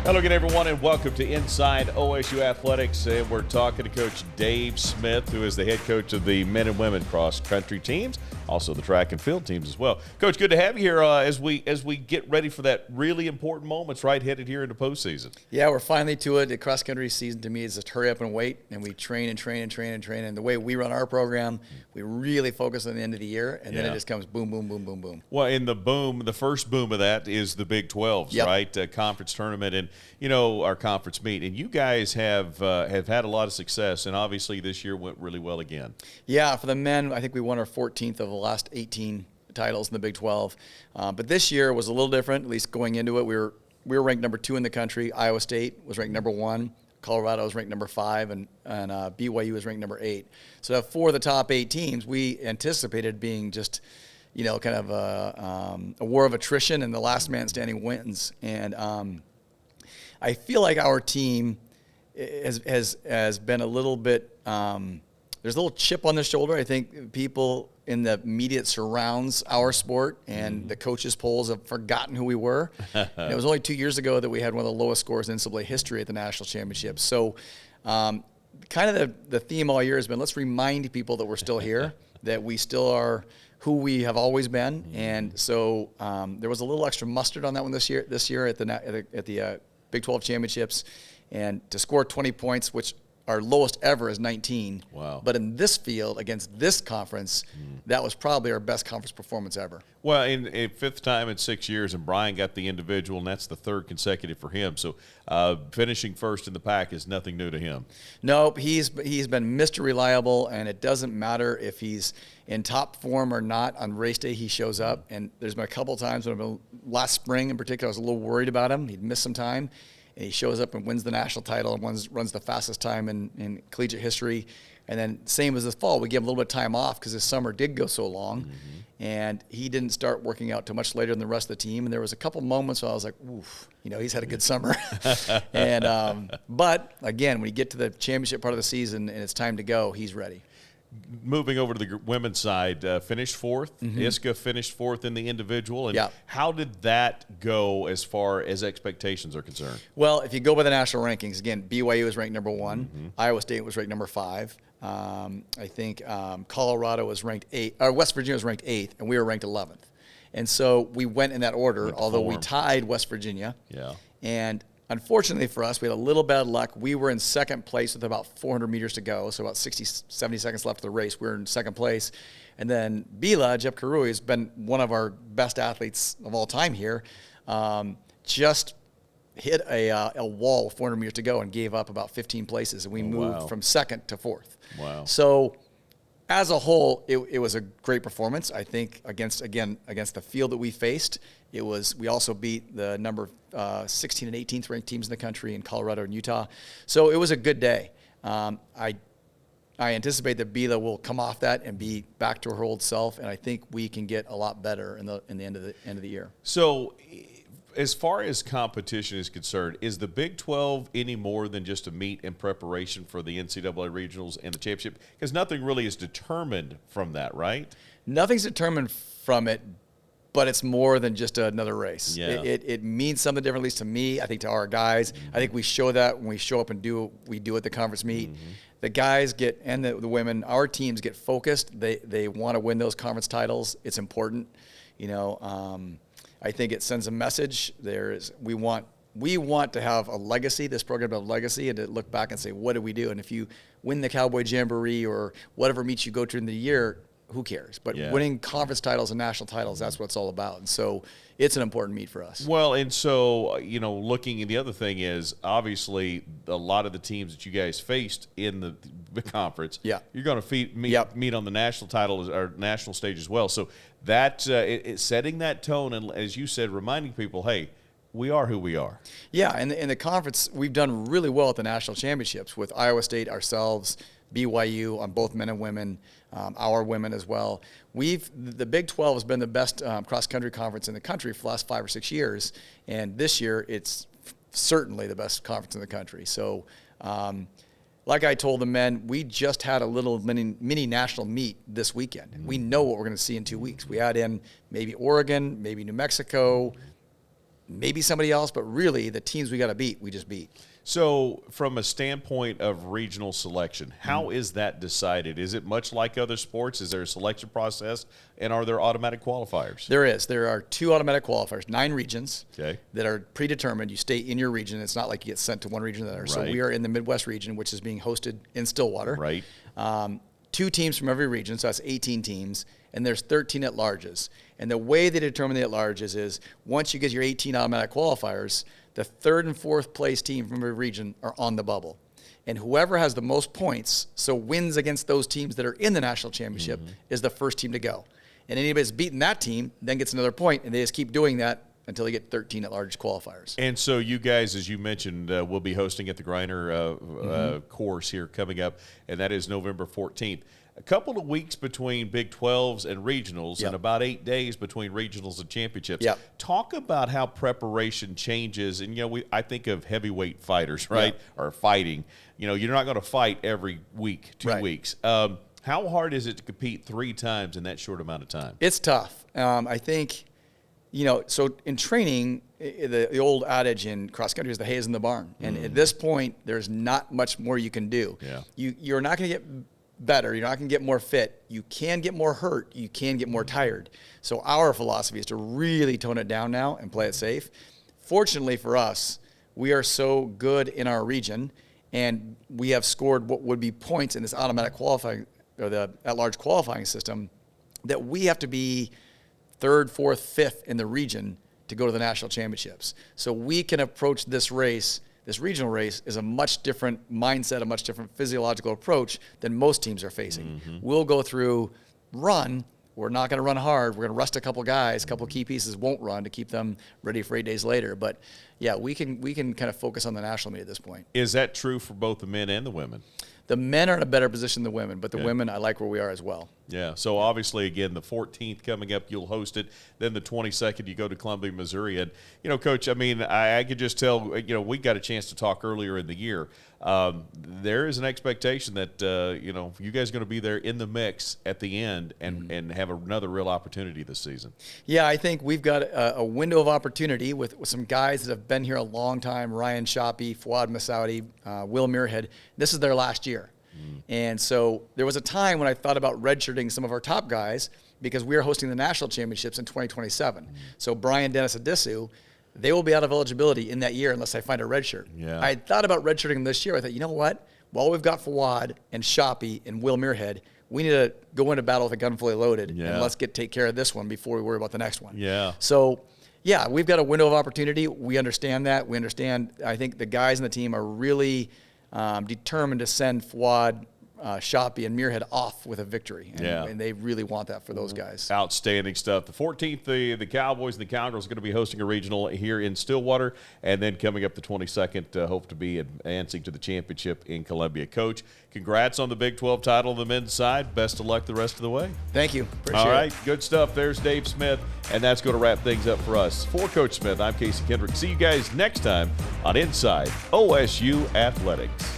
Hello again, everyone, and welcome to Inside OSU Athletics. And we're talking to Coach Dave Smith, who is the head coach of the men and women cross-country teams, also the track and field teams as well. Coach, good to have you here as we get ready for that really important moments, right, headed here into postseason. Yeah, we're finally to it. The cross-country season to me is just hurry up and wait, and we train and train and train and train. And the way we run our program, we really focus on the end of the year, and then it just comes boom, boom, boom, boom, boom. Well, and the first boom of that is the Big 12s, right? Conference tournament, and our conference meet. And you guys have had a lot of success, and obviously this year went really well again. Yeah, for the men, I think we won our 14th of the last 18 titles in the Big 12. But this year was a little different, at least going into it. We were ranked number 2 in the country. Iowa State was ranked number 1. Colorado was ranked number 5, and BYU was ranked number 8. So to have 4 of the top 8 teams, we anticipated being just, kind of a war of attrition, and the last man standing wins. And I feel like our team has been a little bit there's a little chip on the shoulder. I think people in the media that surrounds our sport and the coaches polls have forgotten who we were. And it was only 2 years ago that we had one of the lowest scores in NCAA history at the national championship. So kind of the theme all year has been, let's remind people that we're still here, that we still are who we have always been. And so there was a little extra mustard on that one this year at the Big 12 championships, and to score 20 points, which our lowest ever is 19. Wow. But in this field, against this conference, that was probably our best conference performance ever. Well, in 5th time in 6 years, and Brian got the individual, and that's the 3rd consecutive for him. So finishing first in the pack is nothing new to him. Nope, he's been Mr. Reliable, and it doesn't matter if he's in top form or not. On race day, he shows up, and there's been a couple of times when last spring in particular, I was a little worried about him. He'd missed some time, and he shows up and wins the national title and runs the fastest time in collegiate history. And then same as this fall, we give him a little bit of time off because this summer did go so long, and he didn't start working out too much later than the rest of the team. And there was a couple moments where I was like, oof, he's had a good summer. And but again, when you get to the championship part of the season and it's time to go, he's ready. Moving over to the women's side, finished 4th. Iska finished 4th in the individual. And how did that go as far as expectations are concerned? Well, if you go by the national rankings, again, BYU was ranked number 1. Iowa State was ranked number 5. I think Colorado was ranked 8th, or West Virginia was ranked 8th, and we were ranked 11th. And so we went in that order, although we tied West Virginia. Yeah. And unfortunately for us, we had a little bad luck. We were in second place with about 400 meters to go, so about 60, 70 seconds left of the race. We were in second place. And then Bila, Jeff Karui, has been one of our best athletes of all time here, just hit a wall with 400 meters to go and gave up about 15 places, and we moved from 2nd to 4th. Wow. So as a whole, it was a great performance. I think against the field that we faced, we also beat the number 16 and 18th ranked teams in the country in Colorado and Utah. So it was a good day. I anticipate that Bila will come off that and be back to her old self, and I think we can get a lot better in the end of the year. So, as far as competition is concerned, is the Big 12 any more than just a meet in preparation for the NCAA Regionals and the championship? Because nothing really is determined from that, right? Nothing's determined from it, but it's more than just another race. Yeah. It means something different, at least to me, I think to our guys. I think we show that when we show up and do what we do at the conference meet. The guys and the women, our teams get focused. They want to win those conference titles. It's important. I think it sends a message. We want to have a legacy, this program to have a legacy, and to look back and say, what did we do? And if you win the Cowboy Jamboree or whatever meets you go to in the year, who cares? But winning conference titles and national titles, that's what it's all about. And so it's an important meet for us. Well, and so, looking at the other thing is, obviously, a lot of the teams that you guys faced in the conference, you're going to meet on the national title or national stage as well. So that it's setting that tone, and as you said, reminding people, hey, we are who we are. Yeah, and in the conference, we've done really well at the national championships with Iowa State, ourselves, BYU on both men and women, our women as well. The Big 12 has been the best cross-country conference in the country for the last 5 or 6 years, and this year it's certainly the best conference in the country. So like I told the men, we just had a little mini national meet this weekend. Mm-hmm. We know what we're going to see in 2 weeks. We add in maybe Oregon, maybe New Mexico, maybe somebody else, but really the teams we got to beat, we just beat. So from a standpoint of regional selection, how is that decided? Is it much like other sports? Is there a selection process, and are there automatic qualifiers? There is. There are 2 automatic qualifiers, 9 regions that are predetermined. You stay in your region. It's not like you get sent to one region or the other. Right. So we are in the Midwest region, which is being hosted in Stillwater. Right. 2 teams from every region, so that's 18 teams, and there's 13 at-larges. And the way they determine the at-larges is once you get your 18 automatic qualifiers, the 3rd and 4th place team from every region are on the bubble. And whoever has the most points, so wins against those teams that are in the national championship, is the first team to go. And anybody that's beaten that team then gets another point, and they just keep doing that until they get 13 at-large qualifiers. And so you guys, as you mentioned, will be hosting at the Greiner course here coming up, and that is November 14th. A couple of weeks between Big 12s and regionals, and about 8 days between regionals and championships. Talk about how preparation changes. And, I think of heavyweight fighters, right, or fighting. You're not going to fight every week, 2 weeks. How hard is it to compete 3 times in that short amount of time? It's tough. I think, so in training, the old adage in cross country is the hay is in the barn. And at this point, there's not much more you can do. You're not going to get better. You're not going to get more fit. You can get more hurt. You can get more tired. So our philosophy is to really tone it down now and play it safe. Fortunately for us, we are so good in our region, and we have scored what would be points in this automatic qualifying or the at-large qualifying system that we have to be 3rd, 4th, 5th in the region to go to the national championships. So we can approach this race. This regional race is a much different mindset, a much different physiological approach than most teams are facing. We'll go through run. We're not going to run hard. We're going to rest a couple guys. A couple key pieces won't run to keep them ready for 8 days later. But, yeah, we can kind of focus on the national meet at this point. Is that true for both the men and the women? The men are in a better position than the women, but the women, I like where we are as well. Yeah, so obviously, again, the 14th coming up, you'll host it. Then the 22nd, you go to Columbia, Missouri. And, Coach, I mean, I could just tell, we got a chance to talk earlier in the year. There is an expectation that, you guys are going to be there in the mix at the end and have another real opportunity this season. Yeah, I think we've got a window of opportunity with some guys that have been here a long time, Ryan Shoppy, Fouad Musau, Will Muirhead. This is their last year. And so there was a time when I thought about redshirting some of our top guys because we are hosting the national championships in 2027. So Brian, Dennis, Adisu, they will be out of eligibility in that year unless I find a redshirt. I had thought about redshirting them this year. I thought, you know what? While we've got Fouad and Shoppy and Will Muirhead, we need to go into battle with a gun fully loaded and let's take care of this one before we worry about the next one. So, yeah, we've got a window of opportunity. We understand that. We understand. I think the guys in the team are really determined to send Fouad, Shoppy, and Muirhead off with a victory. And they really want that for those guys. Outstanding stuff. The 14th, the Cowboys and the Cowgirls are going to be hosting a regional here in Stillwater. And then coming up the 22nd, hope to be advancing to the championship in Columbia. Coach, congrats on the Big 12 title on the men's side. Best of luck the rest of the way. Thank you. Appreciate it. All right, good stuff. There's Dave Smith, and that's going to wrap things up for us. For Coach Smith, I'm Casey Kendrick. See you guys next time on Inside OSU Athletics.